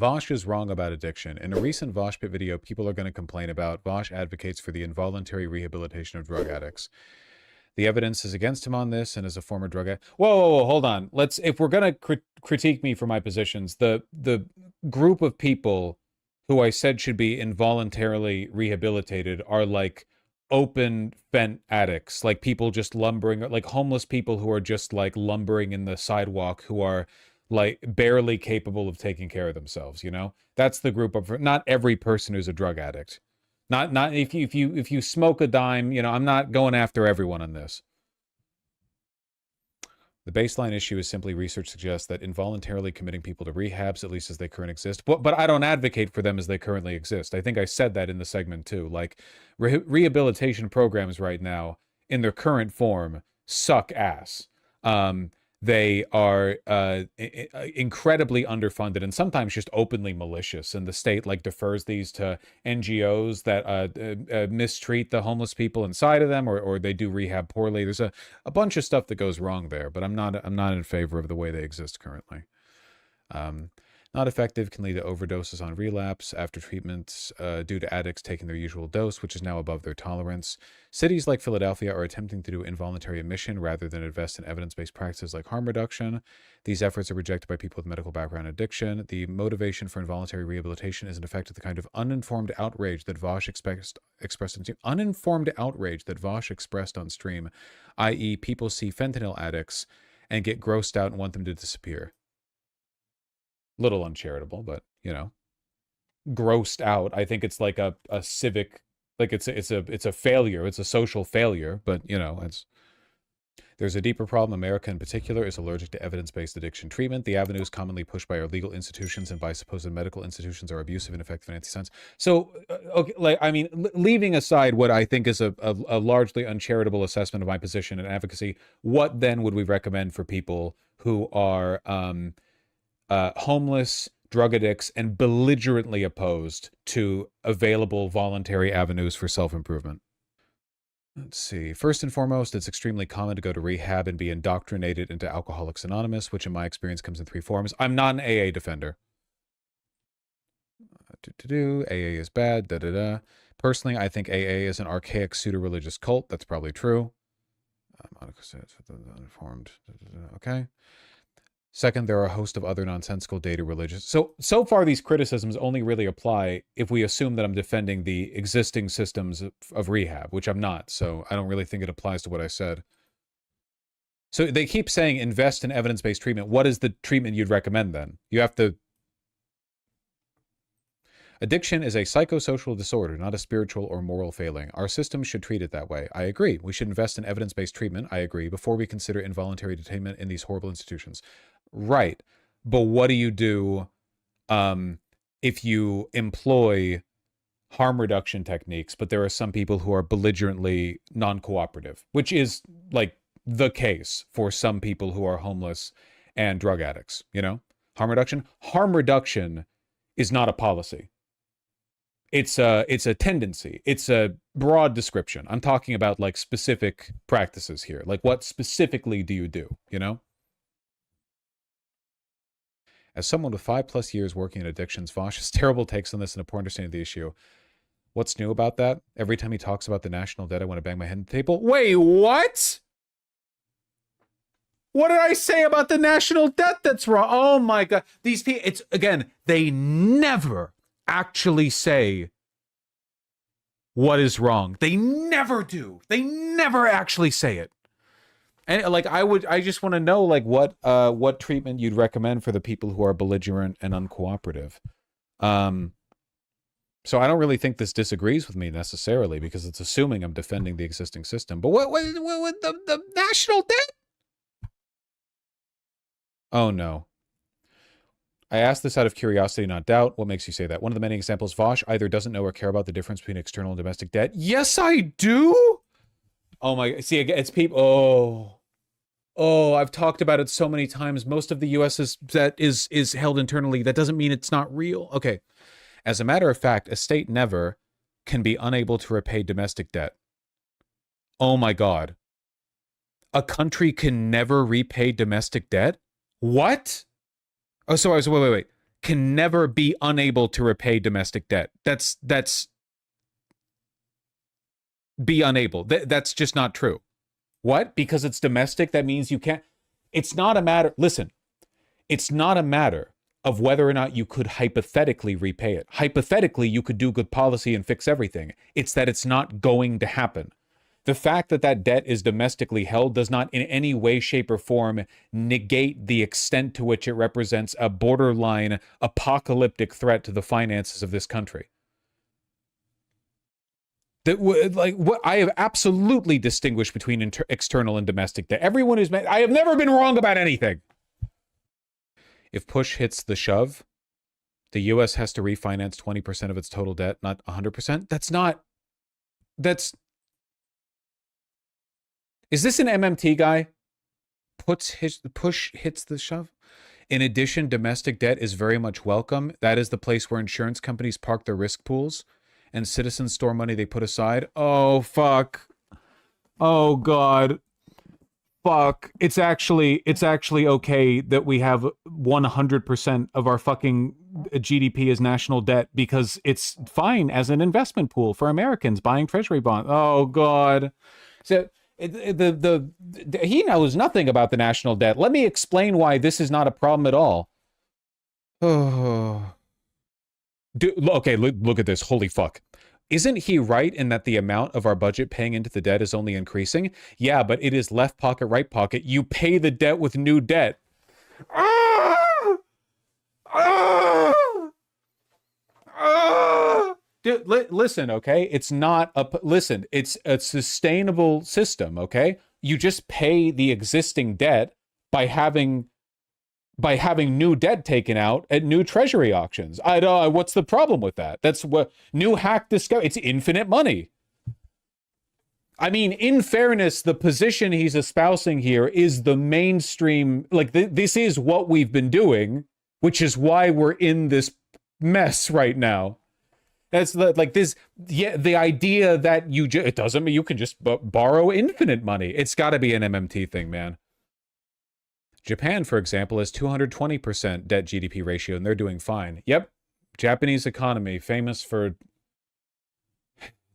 Vaush is wrong about addiction. In a recent Vaush Pit video, people are going to complain about Vaush advocates for the involuntary rehabilitation of drug addicts. The evidence is against him on this, and as a former drug addict... Whoa, hold on. If we're going to critique me for my positions, the group of people who I said should be involuntarily rehabilitated are like open vent addicts, like people just lumbering, like homeless people who are just like lumbering in the sidewalk, who are like barely capable of taking care of themselves, you know? That's the group of, not every person who's a drug addict. Not if you smoke a dime, you know, I'm not going after everyone on this. The baseline issue is simply research suggests that involuntarily committing people to rehabs, at least as they currently exist, but I don't advocate for them as they currently exist. I think I said that in the segment too. Like, rehabilitation programs right now, in their current form, suck ass. They are incredibly underfunded and sometimes just openly malicious. And the state like defers these to NGOs that mistreat the homeless people inside of them, or they do rehab poorly. There's a bunch of stuff that goes wrong there, but I'm not in favor of the way they exist currently. Not effective, can lead to overdoses on relapse after treatments due to addicts taking their usual dose, which is now above their tolerance. Cities like Philadelphia are attempting to do involuntary admission rather than invest in evidence-based practices like harm reduction. These efforts are rejected by people with medical background addiction. The motivation for involuntary rehabilitation is in effect the kind of uninformed outrage that Vaush expressed on stream. Uninformed outrage that Vaush expressed on stream, i.e. people see fentanyl addicts and get grossed out and want them to disappear. Little uncharitable, but you know, grossed out. I think it's like a civic, like it's a failure. It's a social failure, but you know, there's a deeper problem. America in particular is allergic to evidence-based addiction treatment. The avenues commonly pushed by our legal institutions and by supposed medical institutions are abusive and effective in anti-science. So, okay, like, I mean, leaving aside what I think is a largely uncharitable assessment of my position and advocacy, what then would we recommend for people who are homeless, drug addicts, and belligerently opposed to available voluntary avenues for self-improvement? Let's see. First and foremost, it's extremely common to go to rehab and be indoctrinated into Alcoholics Anonymous, which in my experience comes in 3 forms. I'm not an AA defender. AA is bad, Personally, I think AA is an archaic pseudo-religious cult. That's probably true. Uninformed. Okay. Second, there are a host of other nonsensical data religious. So far, these criticisms only really apply if we assume that I'm defending the existing systems of rehab, which I'm not. So I don't really think it applies to what I said. So they keep saying invest in evidence-based treatment. What is the treatment you'd recommend then? You have to... Addiction is a psychosocial disorder, not a spiritual or moral failing. Our system should treat it that way. I agree. We should invest in evidence-based treatment. I agree. Before we consider involuntary detainment in these horrible institutions. Right. But what do you do if you employ harm reduction techniques, but there are some people who are belligerently non-cooperative, which is like the case for some people who are homeless and drug addicts, you know? Harm reduction? Harm reduction is not a policy. It's a tendency. It's a broad description. I'm talking about like specific practices here. Like what specifically do you do, you know? As someone with 5+ years working in addictions, Vaush has terrible takes on this and a poor understanding of the issue. What's new about that? Every time he talks about the national debt, I want to bang my head on the table. Wait, what? What did I say about the national debt that's wrong? Oh my God. These people, it's, again, they never actually say what is wrong. They never do. They never actually say it. And like I just want to know like what treatment you'd recommend for the people who are belligerent and uncooperative. So I don't really think this disagrees with me necessarily because it's assuming I'm defending the existing system. But what the national debt? Oh no. I asked this out of curiosity, not doubt. What makes you say that? One of the many examples, Vaush either doesn't know or care about the difference between external and domestic debt. Yes, I do. Oh my, see, it's people, oh, I've talked about it so many times. Most of the US's debt is held internally. That doesn't mean it's not real. Okay. As a matter of fact, a state never can be unable to repay domestic debt. Oh my God. A country can never repay domestic debt? What? Oh, so wait. can never be unable to repay domestic debt. That's be unable. That's just not true. What? Because it's domestic, that means you can't. It's not a matter. Listen, it's not a matter of whether or not you could hypothetically repay it. Hypothetically, you could do good policy and fix everything. It's that it's not going to happen. The fact that that debt is domestically held does not in any way, shape, or form negate the extent to which it represents a borderline apocalyptic threat to the finances of this country. What I have absolutely distinguished between external and domestic debt. Everyone is. I have never been wrong about anything. If push hits the shove, the U.S. has to refinance 20% of its total debt, not 100%. Is this an MMT guy? Push hits the shove? In addition, domestic debt is very much welcome. That is the place where insurance companies park their risk pools and citizens store money they put aside. Oh, fuck. Oh, God. Fuck. It's actually okay that we have 100% of our fucking GDP as national debt because it's fine as an investment pool for Americans buying treasury bonds. Oh, God. So he knows nothing about the national debt. Let me explain why this is not a problem at all. Oh. Okay, look at this. Holy fuck. Isn't he right in that the amount of our budget paying into the debt is only increasing? Yeah, but it is left pocket, right pocket. You pay the debt with new debt. Dude, listen, okay? It's not a... Listen, it's a sustainable system, okay? You just pay the existing debt by having new debt taken out at new treasury auctions. I don't. What's the problem with that? That's what new hack discovery. It's infinite money. I mean, in fairness, the position he's espousing here is the mainstream. Like this is what we've been doing, which is why we're in this mess right now. That's like this. Yeah, the idea that it doesn't mean you can just borrow infinite money. It's got to be an MMT thing, man. Japan, for example, has 220% debt GDP ratio, and they're doing fine. Yep, Japanese economy, famous for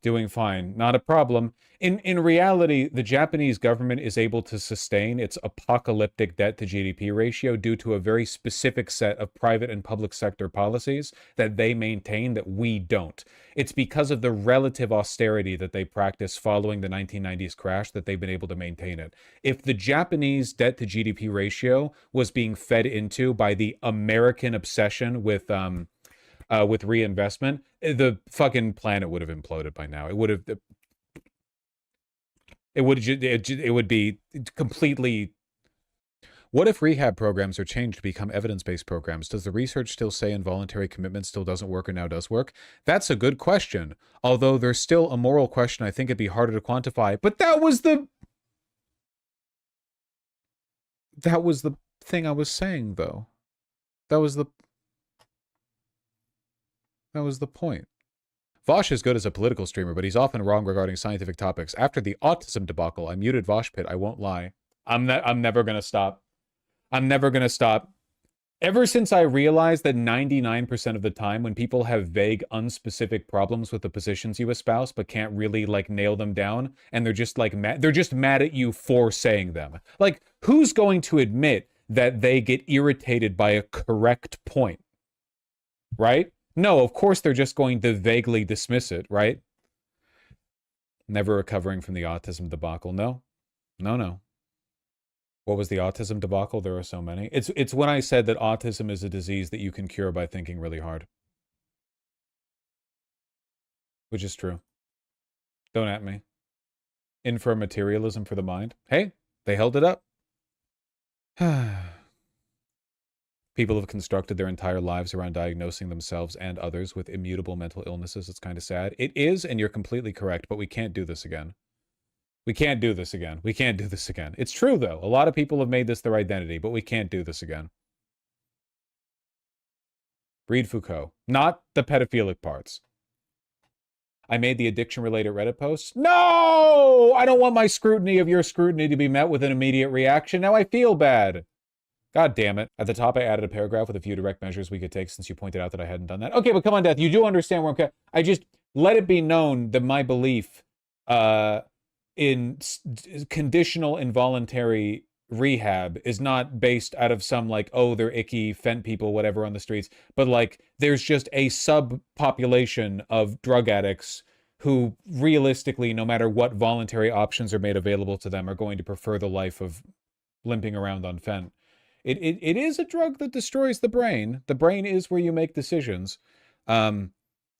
doing fine. Not a problem. In reality, the Japanese government is able to sustain its apocalyptic debt to GDP ratio due to a very specific set of private and public sector policies that they maintain that we don't. It's because of the relative austerity that they practice following the 1990s crash that they've been able to maintain it. If the Japanese debt to GDP ratio was being fed into by the American obsession with reinvestment, the fucking planet would have imploded by now. It would be completely. What if rehab programs are changed to become evidence-based programs? Does the research still say involuntary commitment still doesn't work or now does work? That's a good question. Although there's still a moral question I think it'd be harder to quantify. But that was the thing I was saying, though. That was the point. Vaush is good as a political streamer, but he's often wrong regarding scientific topics. After the autism debacle, I muted Vaush Pit. I won't lie. I'm never gonna stop. I'm never gonna stop. Ever since I realized that 99% of the time when people have vague, unspecific problems with the positions you espouse, but can't really like nail them down, and they're just like they're just mad at you for saying them. Like, who's going to admit that they get irritated by a correct point? Right? No, of course they're just going to vaguely dismiss it, right? Never recovering from the autism debacle. No. What was the autism debacle? There are so many. It's when I said that autism is a disease that you can cure by thinking really hard. Which is true. Don't at me. Infirm materialism for the mind. Hey, they held it up. People have constructed their entire lives around diagnosing themselves and others with immutable mental illnesses. It's kind of sad. It is, and you're completely correct, but we can't do this again. We can't do this again. We can't do this again. It's true, though. A lot of people have made this their identity, but we can't do this again. Read Foucault. Not the pedophilic parts. I made the addiction-related Reddit post. No! I don't want my scrutiny of your scrutiny to be met with an immediate reaction. Now I feel bad. God damn it. At the top, I added a paragraph with a few direct measures we could take since you pointed out that I hadn't done that. Okay, but come on, Death. You do understand where I'm... I just let it be known that my belief in conditional involuntary rehab is not based out of some, like, oh, they're icky, fent people, whatever on the streets, but, like, there's just a subpopulation of drug addicts who realistically, no matter what voluntary options are made available to them, are going to prefer the life of limping around on fent. It is a drug that destroys the brain. The brain is where you make decisions. I'm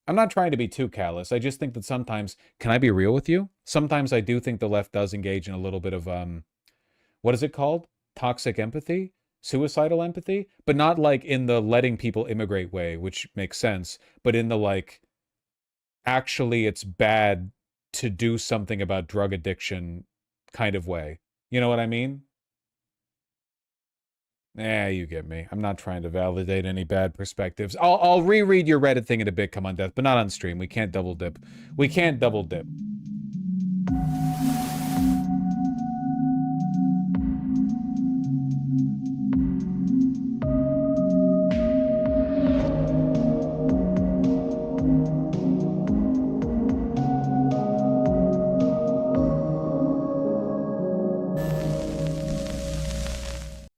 not trying to be too callous. I just think that sometimes, can I be real with you? Sometimes I do think the left does engage in a little bit of, what is it called? Toxic empathy? Suicidal empathy? But not like in the letting people immigrate way, which makes sense, but in the like, actually it's bad to do something about drug addiction kind of way. You know what I mean? You get me. I'm not trying to validate any bad perspectives. I'll reread your Reddit thing in a bit, come on, Death, but not on stream. We can't double dip. We can't double dip.